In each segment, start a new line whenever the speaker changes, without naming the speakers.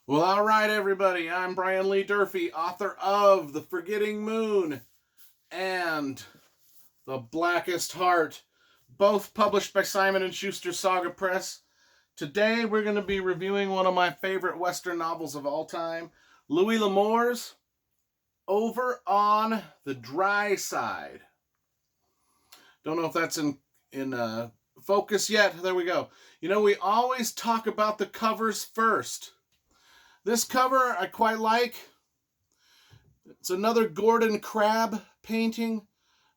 Well, all right, everybody. I'm Brian Lee Durfee, author of The Forgetting Moon and The Blackest Heart, both published by Simon & Schuster Saga Press. Today, we're going to be reviewing one of my favorite Western novels of all time, Louis L'Amour's Over on the Dry Side. Don't know if that's in focus yet. There we go. You know, we always talk about the covers first. This cover I quite like. It's another Gordon Crabbe painting.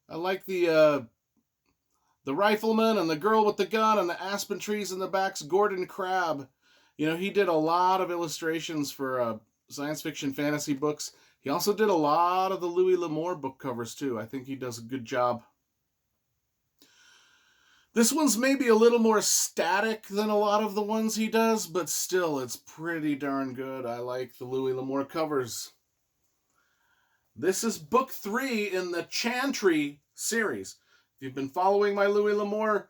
I like the rifleman and the girl with the gun and the aspen trees in the backs. Gordon Crabbe, you know, he did a lot of illustrations for science fiction fantasy books. He also did a lot of the Louis L'Amour book covers too. I think he does a good job. This one's maybe a little more static than a lot of the ones he does, but still, it's pretty darn good. I like the Louis L'Amour covers. This is book 3 in the Chantry series. If you've been following my Louis L'Amour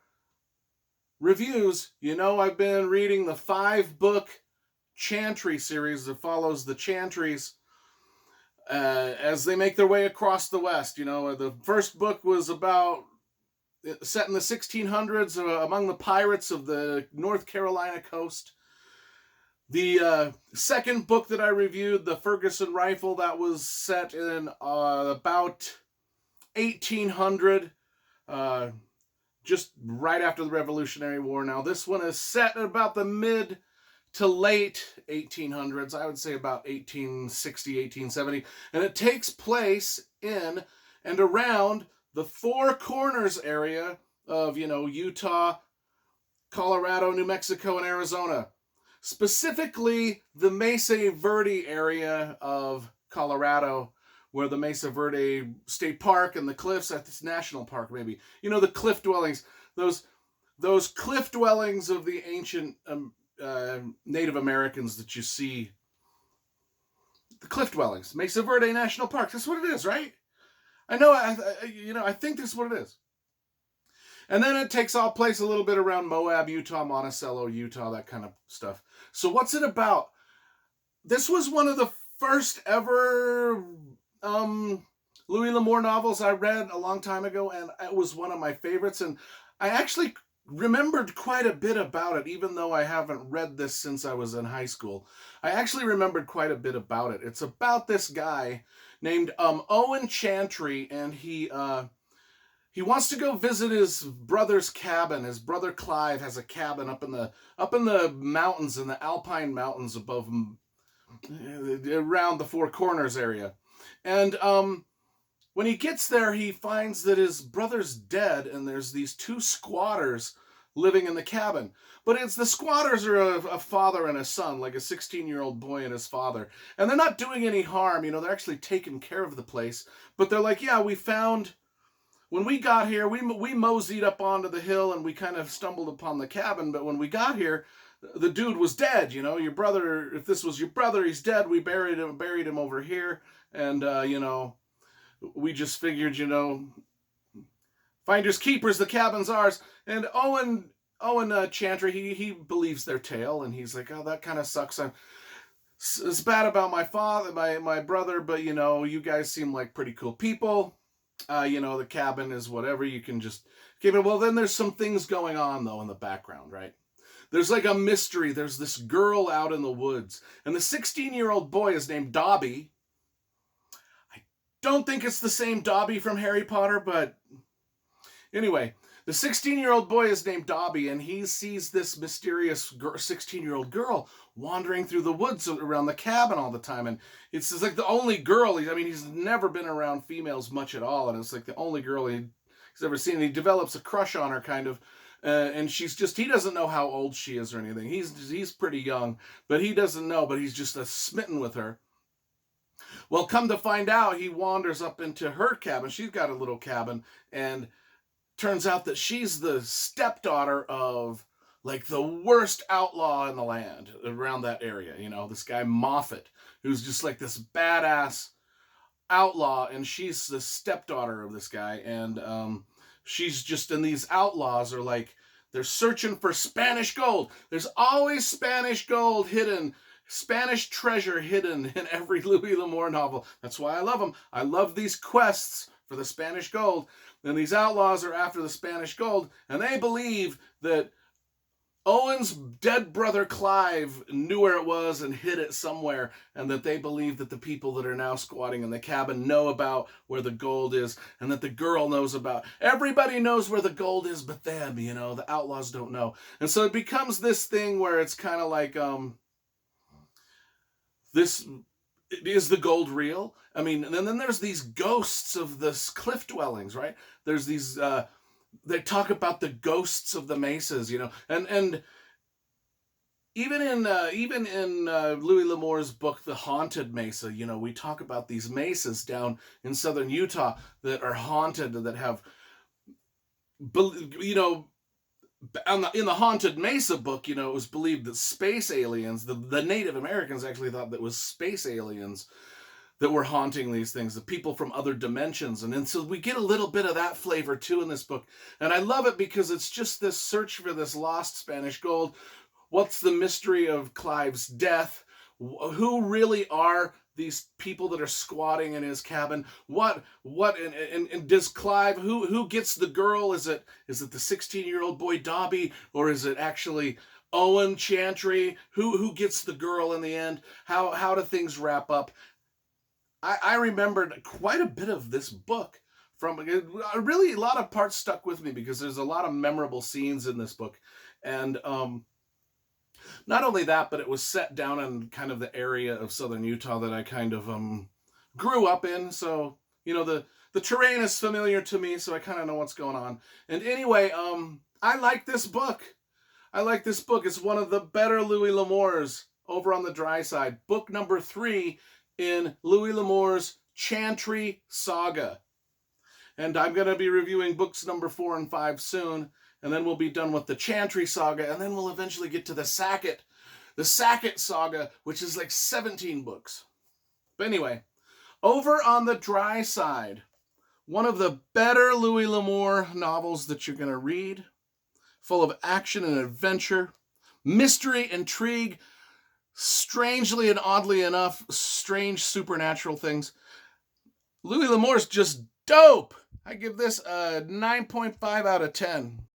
reviews, you know I've been reading the 5-book Chantry series that follows the Chantrys as they make their way across the West. You know, the first book was about set in the 1600s among the pirates of the North Carolina coast. The second book that I reviewed, The Ferguson Rifle, that was set in about 1800, just right after the Revolutionary War. Now, this one is set at about the mid to late 1800s, I would say about 1860, 1870, and it takes place in and around the Four Corners area of, you know, Utah, Colorado, New Mexico, and Arizona. Specifically, the Mesa Verde area of Colorado, where the Mesa Verde State Park and the Cliffs, that's National Park maybe. You know, the cliff dwellings, those cliff dwellings of the ancient Native Americans that you see. The cliff dwellings, Mesa Verde National Park. That's what it is, right? I know, I think this is what it is. And then it takes all place a little bit around Moab, Utah, Monticello, Utah, that kind of stuff. So what's it about? This was one of the first ever Louis L'Amour novels I read a long time ago, and it was one of my favorites. And I actually remembered quite a bit about it, even though I haven't read this since I was in high school. I actually remembered quite a bit about it. It's about this guy named Owen Chantry, and he wants to go visit his brother's cabin. His brother Clive has a cabin up in the mountains, in the Alpine Mountains above around the Four Corners area. And when he gets there, he finds that his brother's dead, and there's these 2 squatters living in the cabin. But it's the squatters are a father and a son, like a 16-year-old boy and his father. And they're not doing any harm, you know, they're actually taking care of the place. But they're like, yeah, we found, when we got here, we moseyed up onto the hill and we kind of stumbled upon the cabin. But when we got here, the dude was dead, you know, your brother, if this was your brother, he's dead. We buried him over here. And, you know, we just figured, you know, finders keepers, the cabin's ours. And Owen Chantry, he believes their tale, and he's like, oh, that kind of sucks. It's bad about my father, my brother, but, you know, you guys seem like pretty cool people. You know, the cabin is whatever, you can just keep it. Well, then there's some things going on, though, in the background, right? There's like a mystery. There's this girl out in the woods, and the 16-year-old boy is named Dobby. I don't think it's the same Dobby from Harry Potter, but anyway, the 16-year-old boy is named Dobby, and he sees this mysterious 16-year-old girl wandering through the woods around the cabin all the time. And it's like the only girl, he's never been around females much at all, and it's like the only girl he's ever seen. And he develops a crush on her, kind of. And he doesn't know how old she is or anything. He's pretty young, but he doesn't know, but he's just smitten with her. Well, come to find out, he wanders up into her cabin. She's got a little cabin, and turns out that she's the stepdaughter of, like, the worst outlaw in the land around that area. You know, this guy Moffat, who's just like this badass outlaw, and she's the stepdaughter of this guy. And she's just, and these outlaws are like, they're searching for Spanish gold. There's always Spanish gold hidden Spanish treasure hidden in every Louis L'Amour novel. That's why I love them. I love these quests for the Spanish gold. And these outlaws are after the Spanish gold, and they believe that Owen's dead brother Clive knew where it was and hid it somewhere, and that they believe that the people that are now squatting in the cabin know about where the gold is, and that the girl knows about. Everybody knows where the gold is but them, the outlaws don't know. And so it becomes this thing where it's kind of like, this is the gold real? I mean, and then there's these ghosts of the cliff dwellings, right? There's these they talk about the ghosts of the mesas, and even in Louis L'Amour's book, The Haunted Mesa, we talk about these mesas down in southern Utah that are haunted, that have, in the Haunted Mesa book, it was believed that space aliens, the Native Americans actually thought that was space aliens that were haunting these things, the people from other dimensions. And so we get a little bit of that flavor too in this book. And I love it because it's just this search for this lost Spanish gold. What's the mystery of Clive's death? Who really are these people that are squatting in his cabin? And does Clive, who gets the girl? Is it the 16-year-old boy Dobby, or is it actually Owen Chantry? Who gets the girl in the end? How do things wrap up? I remembered quite a bit of this book from, really, a lot of parts stuck with me because there's a lot of memorable scenes in this book. And not only that, but it was set down in kind of the area of southern Utah that I kind of grew up in. So, the terrain is familiar to me, so I kind of know what's going on. And anyway, I like this book. It's one of the better Louis L'Amours over on the dry side. Book number 3 in Louis L'Amour's Chantry Saga. And I'm going to be reviewing books number 4 and 5 soon, and then we'll be done with the Chantry Saga, and then we'll eventually get to the Sackett Saga, which is like 17 books. But anyway, over on the dry side, one of the better Louis L'Amour novels that you're going to read, full of action and adventure, mystery, intrigue, strangely and oddly enough, strange supernatural things. Louis L'Amour's just dope. I give this a 9.5 out of 10.